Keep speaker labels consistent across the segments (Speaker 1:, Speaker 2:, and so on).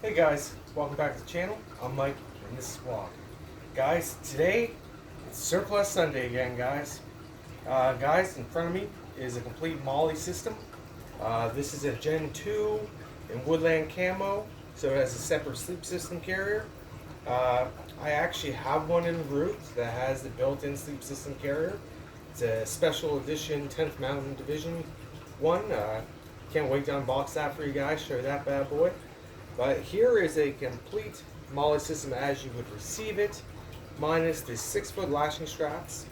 Speaker 1: Hey guys, welcome back to the channel. I'm Mike and this is Vlog. Guys, today it's Surplus Sunday again, guys. Guys, in front of me is a complete molle system. This is a Gen 2 in woodland camo, so it has a separate sleep system carrier. I actually have one in the roof that has the built-in sleep system carrier. It's a special edition 10th Mountain Division one. Can't wait to unbox that for you guys, show you that bad boy. But here is a complete molle system as you would receive it, minus the 6-foot lashing straps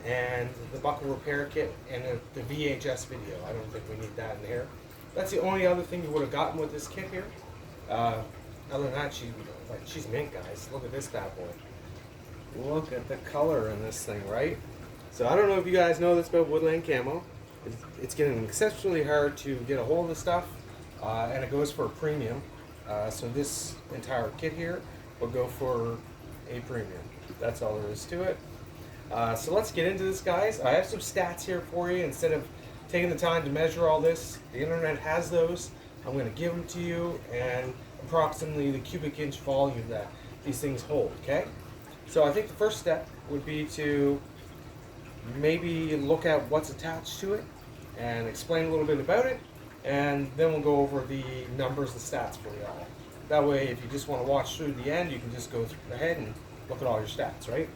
Speaker 1: and the buckle repair kit and the VHS video. I don't think we need that in here. That's the only other thing you would have gotten with this kit here. Other than that, she's mint, guys. Look at this bad boy. Look at the color in this thing, right? So I don't know if you guys know this about woodland camo. It's getting exceptionally hard to get a hold of the stuff, and it goes for a premium. So this entire kit here will go for a premium. That's all there is to it. So let's get into this, guys. I have some stats here for you. Instead of taking the time to measure all this, the internet has those. I'm going to give them to you and approximately the cubic inch volume that these things hold, okay? So I think the first step would be to maybe look at what's attached to it and explain a little bit about it, and then we'll go over the numbers and stats for you all. That way, if you just want to watch through the end, you can just go ahead and look at all your stats, right?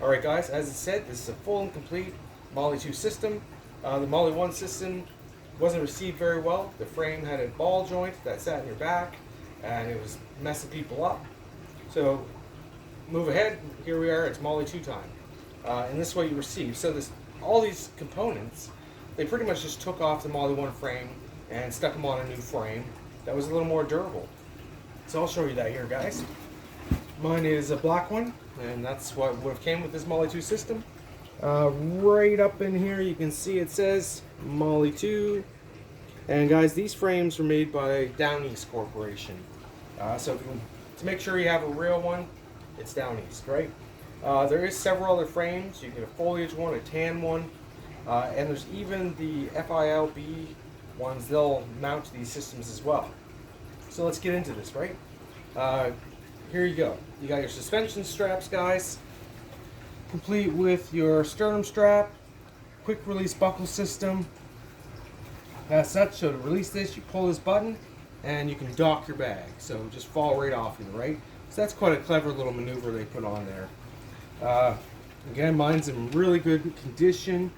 Speaker 1: Alright guys, as I said, this is a full and complete molle 2 system. The molle 1 system wasn't received very well. The frame had a ball joint that sat in your back, and it was messing people up. So, move ahead, here we are, it's molle 2 time. And this is what you receive. So all these components, they pretty much just took off the molle 1 frame and stuck them on a new frame that was a little more durable. So I'll show you that here, guys. Mine is a black one, and that's what would have came with this molle 2 system. Right up in here you can see it says molle 2. And guys, these frames were made by Down East Corporation. So to make sure you have a real one, it's Down East, right? There is several other frames. You get a foliage one, a tan one, and there's even the FILB ones. They'll mount these systems as well. So let's get into this, right? Here you go. You got your suspension straps, guys, complete with your sternum strap, quick release buckle system. As such, so to release this, you pull this button and you can dock your bag. So just fall right off you, right? So that's quite a clever little maneuver they put on there. Again, mine's in really good condition.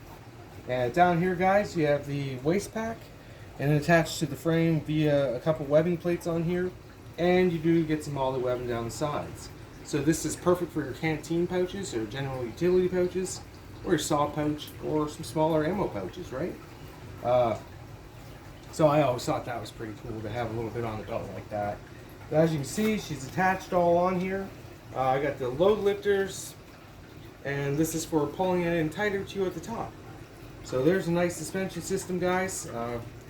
Speaker 1: And down here, guys, you have the waist pack, and attached to the frame via a couple webbing plates on here, and you do get some molle webbing down the sides. So this is perfect for your canteen pouches or general utility pouches, or your saw pouch, or some smaller ammo pouches, right? So I always thought that was pretty cool to have a little bit on the belt like that. But as you can see, she's attached all on here. I got the load lifters, and this is for pulling it in tighter to you at the top. So there's a nice suspension system, guys.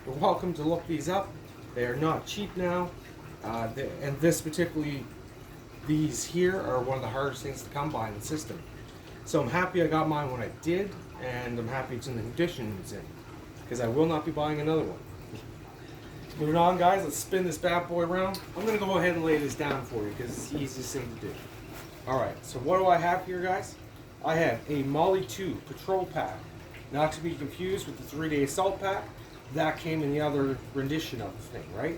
Speaker 1: You're welcome to look these up. They are not cheap now. And this particularly, these here are one of the hardest things to come by in the system. So I'm happy I got mine when I did, and I'm happy it's in the condition it's in, because I will not be buying another one. Moving on, guys, let's spin this bad boy around. I'm going to go ahead and lay this down for you because it's the easiest thing to do. Alright, so what do I have here, guys? I have a molle 2 patrol pack, not to be confused with the 3-day assault pack. That came in the other rendition of the thing, right?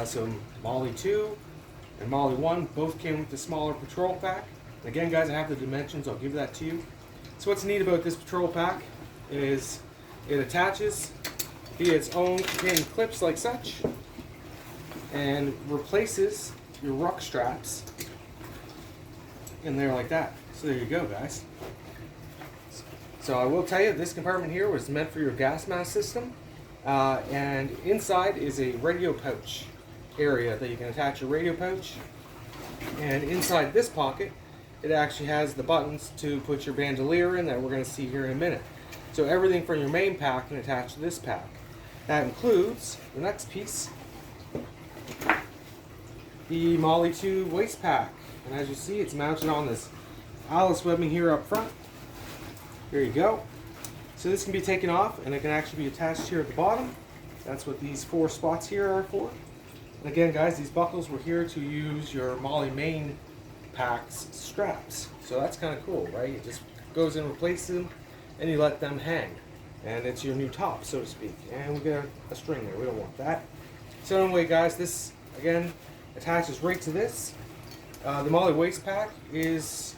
Speaker 1: So molle 2 and molle 1 both came with the smaller patrol pack. Again, guys, I have the dimensions. I'll give that to you. So what's neat about this patrol pack is it attaches via its own containing clips like such, and replaces your ruck straps in there like that. So there you go, guys. So I will tell you, this compartment here was meant for your gas mask system, and inside is a radio pouch area that you can attach your radio pouch, and inside this pocket it actually has the buttons to put your bandolier in that we're going to see here in a minute. So everything from your main pack can attach to this pack. That includes the next piece, the molle 2 waist pack, and as you see, it's mounted on this Alice webbing here up front. There you go. So this can be taken off, and it can actually be attached here at the bottom. That's what these 4 spots here are for. And again, guys, these buckles were here to use your molle main pack's straps. So that's kind of cool, right? It just goes in, replaces them, and you let them hang. And it's your new top, so to speak. And we got a string there. We don't want that. So anyway, guys, this, again, attaches right to this. The molle waist pack is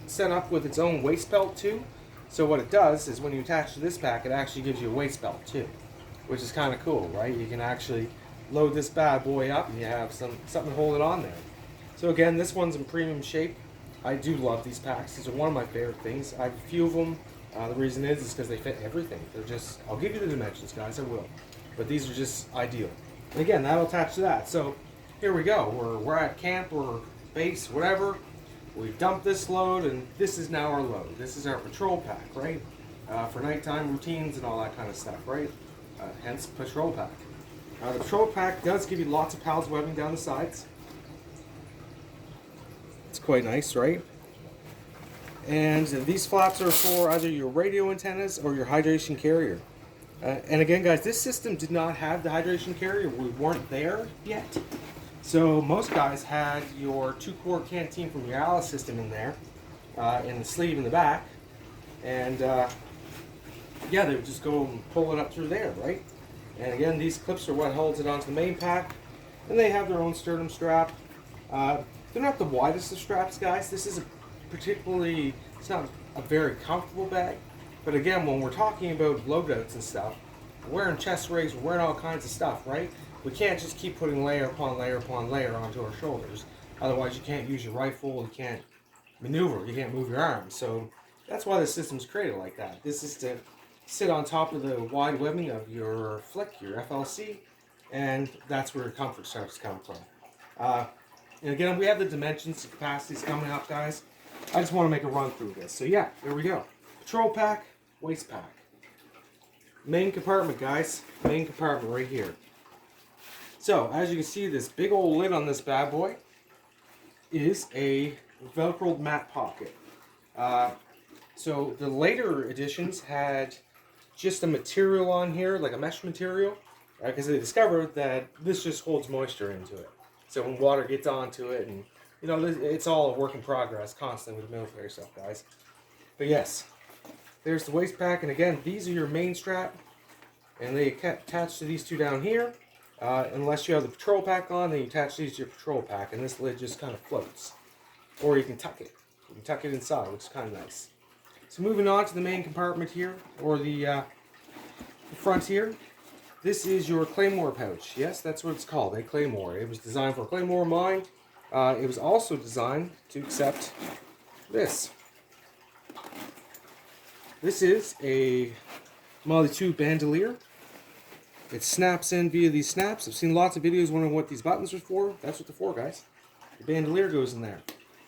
Speaker 1: set up with its own waist belt, too. So what it does is when you attach to this pack, it actually gives you a waist belt, too. Which is kind of cool, right? You can actually load this bad boy up and you have something to hold it on there. So again, this one's in premium shape. I do love these packs. These are one of my favorite things. I have a few of them. The reason is because they fit everything. They're just, I'll give you the dimensions, guys, I will. But these are just ideal. And again, that'll attach to that. So here we go. We're at camp or base, whatever. We dump this load, and this is now our load. This is our patrol pack, right? For nighttime routines and all that kind of stuff, right? Hence, patrol pack. The patrol pack does give you lots of pals webbing down the sides. It's quite nice, right? And these flaps are for either your radio antennas or your hydration carrier. And again, guys, this system did not have the hydration carrier. We weren't there yet. So most guys had your 2-quart canteen from your Alice system in there, in the sleeve in the back. And yeah, they would just go and pull it up through there, right? And again, these clips are what holds it onto the main pack. And they have their own sternum strap. They're not the widest of straps, guys. This is it's not a very comfortable bag. But again, when we're talking about loadouts and stuff, we're wearing chest rigs, we're wearing all kinds of stuff, right? We can't just keep putting layer upon layer upon layer onto our shoulders. Otherwise, you can't use your rifle, you can't maneuver, you can't move your arms. So that's why the system's created like that. This is to sit on top of the wide webbing of your flick, your FLC, and that's where your comfort starts to come from. And again, we have the dimensions, the capacities coming up, guys. I just want to make a run through this. So yeah, there we go. Patrol pack, waist pack. Main compartment, guys. Main compartment right here. So, as you can see, this big old lid on this bad boy is a Velcroed mat pocket. So, the later editions had just a material on here, like a mesh material, because they discovered that this just holds moisture into it. So when water gets onto it, and you know, it's all a work in progress constantly with the military stuff, guys. But yes, there's the waist pack, and again, these are your main strap, and they attach to these two down here. Unless you have the patrol pack on, then you attach these to your patrol pack, and this lid just kind of floats. Or you can tuck it. You can tuck it inside, which is kind of nice. So moving on to the main compartment here, or the front here. This is your Claymore pouch. Yes, that's what it's called, a Claymore. It was designed for a Claymore mine. It was also designed to accept this. This is a Molle 2 bandolier. It snaps in via these snaps. I've seen lots of videos wondering what these buttons are for. That's what they're for, guys. The bandolier goes in there.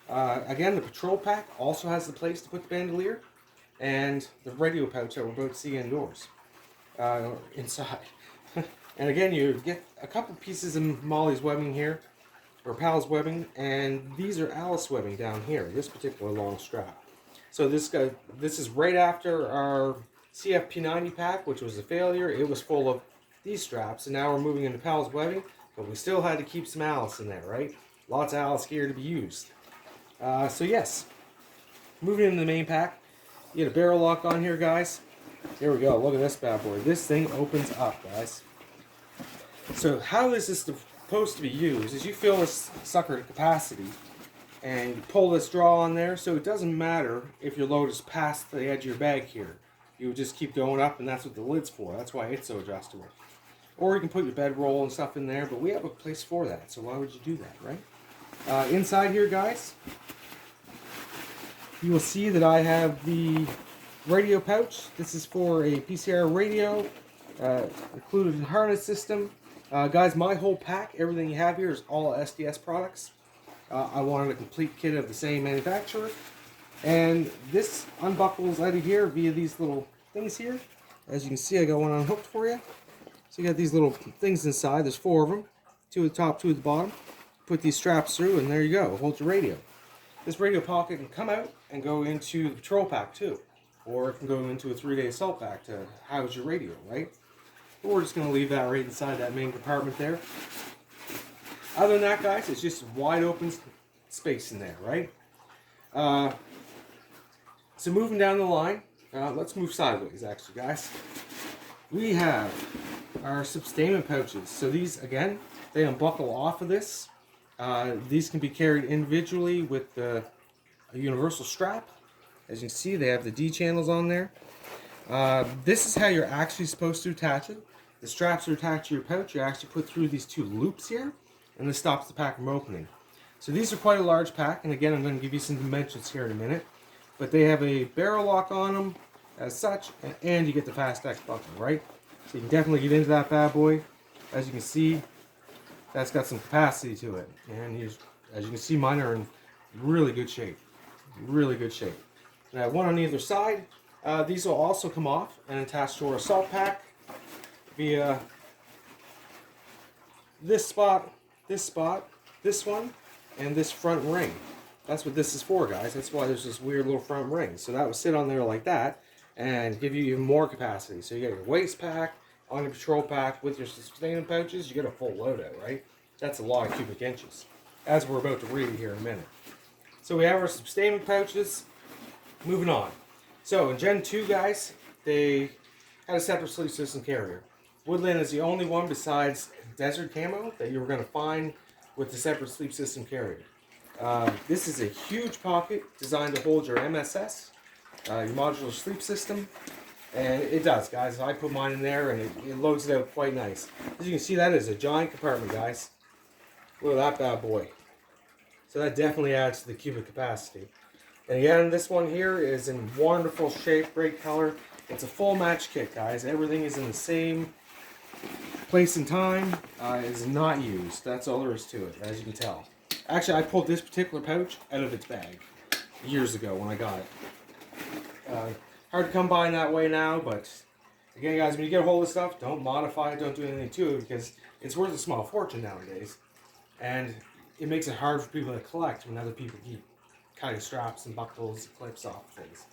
Speaker 1: Again, the patrol pack also has the place to put the bandolier. And the radio pouch that we're about to see indoors. Inside. And again, you get a couple pieces of Molle's webbing here, or Pal's webbing, and these are Alice webbing down here, this particular long strap. So this is right after our CFP90 pack, which was a failure. It was full of these straps, and now we're moving into Pal's webbing, but we still had to keep some Alice in there, right? Lots of Alice gear to be used. So yes, moving into the main pack, you get a barrel lock on here, guys. Here we go, look at this bad boy. This thing opens up, guys. So how is this supposed to be used? Is you fill this sucker to capacity and you pull this draw on there, so it doesn't matter if your load is past the edge of your bag here. You would just keep going up, and that's what the lid's for. That's why it's so adjustable. Or you can put your bedroll and stuff in there, but we have a place for that, so why would you do that, right? Inside here, guys, you will see that I have the radio pouch. This is for a PCR radio, included in harness system. Guys, my whole pack, everything you have here is all SDS products. I wanted a complete kit of the same manufacturer. And this unbuckles out of here via these little things here. As you can see, I got one unhooked for you. So you got these little things inside. There's 4 of them. 2 at the top, 2 at the bottom. Put these straps through, and there you go. Hold your radio. This radio pocket can come out and go into the patrol pack too. Or it can go into a 3-day assault pack to house your radio, right? But we're just going to leave that right inside that main compartment there. Other than that, guys, it's just wide open space in there, right? So moving down the line, let's move sideways, actually, guys. We have our sustainment pouches. So these, again, they unbuckle off of this. These can be carried individually with a universal strap. As you can see, they have the D channels on there. This is how you're actually supposed to attach it. The straps are attached to your pouch. You actually put through these two loops here, and this stops the pack from opening. So these are quite a large pack, and again, I'm going to give you some dimensions here in a minute. But they have a barrel lock on them as such, and you get the Fast X buckle, right? So you can definitely get into that bad boy. As you can see, that's got some capacity to it. And as you can see, mine are in really good shape. Really good shape. And I have one on either side. These will also come off and attach to our assault pack via this spot, this one, and this front ring. That's what this is for, guys. That's why there's this weird little front ring. So that will sit on there like that and give you even more capacity. So you get your waist pack on your patrol pack with your sustainment pouches. You get a full loadout, right? That's a lot of cubic inches, as we're about to read here in a minute. So we have our sustainment pouches. Moving on. So in Gen 2, guys, they had a separate sleep system carrier. Woodland is the only one besides Desert Camo that you were going to find with the separate sleep system carrier. This is a huge pocket designed to hold your MSS, your modular sleep system, and it does, guys. I put mine in there and it loads it out quite nice. As you can see, that is a giant compartment, guys. Look at that bad boy. So that definitely adds to the cubic capacity. And again, this one here is in wonderful shape, great color. It's a full match kit, guys. Everything is in the same place and time. It is not used. That's all there is to it, as you can tell. Actually, I pulled this particular pouch out of its bag years ago when I got it. Hard to come by in that way now, but again, guys, when you get a hold of stuff, don't modify it, don't do anything to it, because it's worth a small fortune nowadays. And it makes it hard for people to collect when other people keep cutting straps and buckles and clips off things.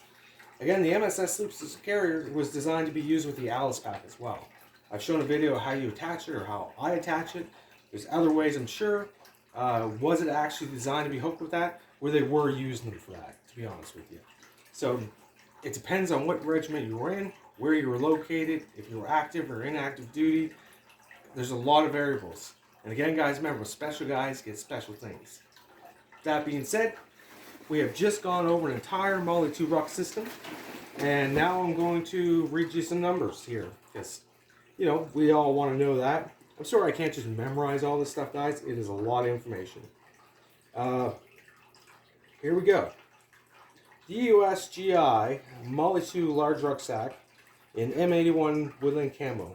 Speaker 1: Again, the MSS Sleep System Carrier was designed to be used with the Alice Pack as well. I've shown a video of how you attach it or how I attach it. There's other ways, I'm sure. Was it actually designed to be hooked with that? Where they were using them for that, to be honest with you. So it depends on what regiment you were in, where you were located, if you were active or inactive duty. There's a lot of variables. And again, guys, remember, special guys get special things. That being said, we have just gone over an entire Molle 2 ruck system, and now I'm going to read you some numbers here, because, you know, we all want to know that. I'm sorry I can't just memorize all this stuff, guys. It is a lot of information. Here we go. The USGI Molle 2 large rucksack in M81 Woodland Camo.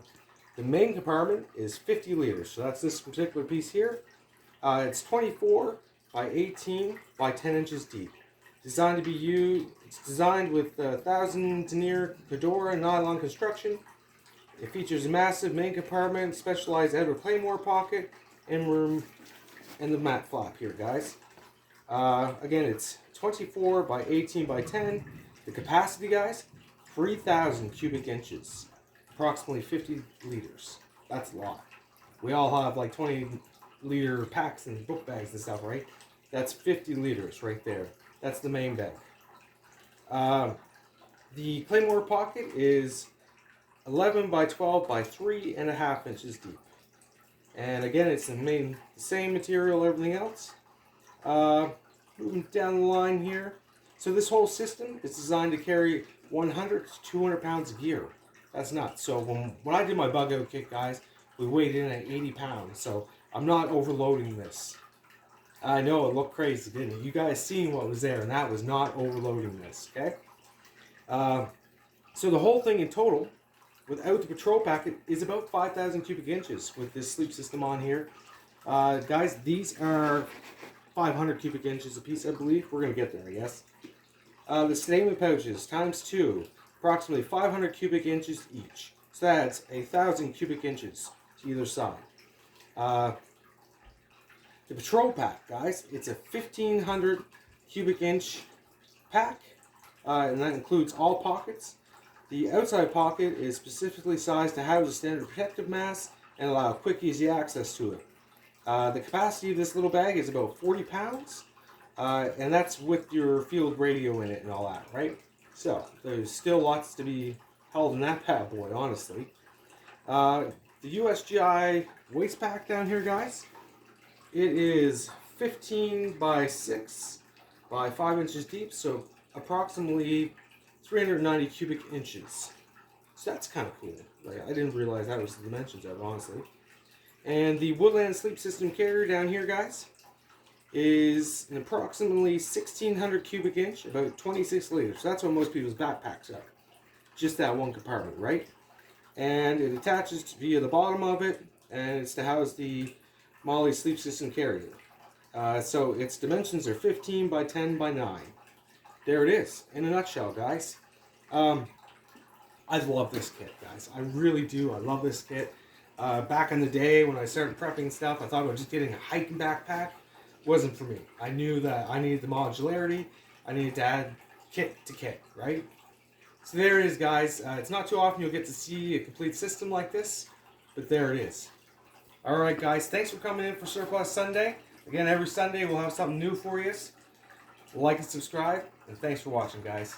Speaker 1: The main compartment is 50 liters, so that's this particular piece here. It's 24 by 18 by 10 inches deep. Designed to be used, it's designed with 1,000 denier Fedora nylon construction. It features a massive main compartment, specialized outer claymore pocket, and room, and the mat flap here, guys. Again, it's 24 by 18 by 10. The capacity, guys, 3,000 cubic inches. Approximately 50 liters. That's a lot. We all have like 20-liter packs and book bags and stuff, right? That's 50 liters right there. That's the main bag. The claymore pocket is 11 by 12 by 3.5 inches deep. And again, it's the same material, everything else. Moving down the line here. So this whole system is designed to carry 100 to 200 pounds of gear. That's nuts. So when I did my bug out kit, guys, we weighed in at 80 pounds. So I'm not overloading this. I know it looked crazy, didn't it? You guys seen what was there, and that was not overloading this, okay? So the whole thing in total, without the patrol packet, is about 5,000 cubic inches with this sleep system on here. Guys, these are 500 cubic inches a piece, I believe. We're going to get there, I guess. The statement pouches, times 2, approximately 500 cubic inches each. So that's 1,000 cubic inches to either side. The patrol pack, guys, it's a 1,500 cubic inch pack, and that includes all pockets. The outside pocket is specifically sized to house a standard protective mass and allow quick, easy access to it. The capacity of this little bag is about 40 pounds, and that's with your field radio in it and all that, right? So there's still lots to be held in that bad boy, honestly. The USGI waist pack down here, guys, it is 15 by 6 by 5 inches deep, so approximately 390 cubic inches. So that's kind of cool. Like, I didn't realize that was the dimensions of it, honestly. And the Woodland Sleep System carrier down here, guys, is an approximately 1,600 cubic inch, about 26 liters. So that's what most people's backpacks are. Just that one compartment, right? And it attaches via the bottom of it, and it's to house the molle Sleep System carrier. So its dimensions are 15 by 10 by 9. There it is, in a nutshell, guys. I love this kit, guys. I really do. I love this kit. Back in the day when I started prepping stuff, I thought about just getting a hiking backpack. Wasn't for me. I knew that I needed the modularity. I needed to add kit to kit, right? So there it is, guys. It's not too often you'll get to see a complete system like this, but there it is. All right, guys. Thanks for coming in for Surplus Sunday. Again, every Sunday we'll have something new for you. Like and subscribe, and thanks for watching, guys.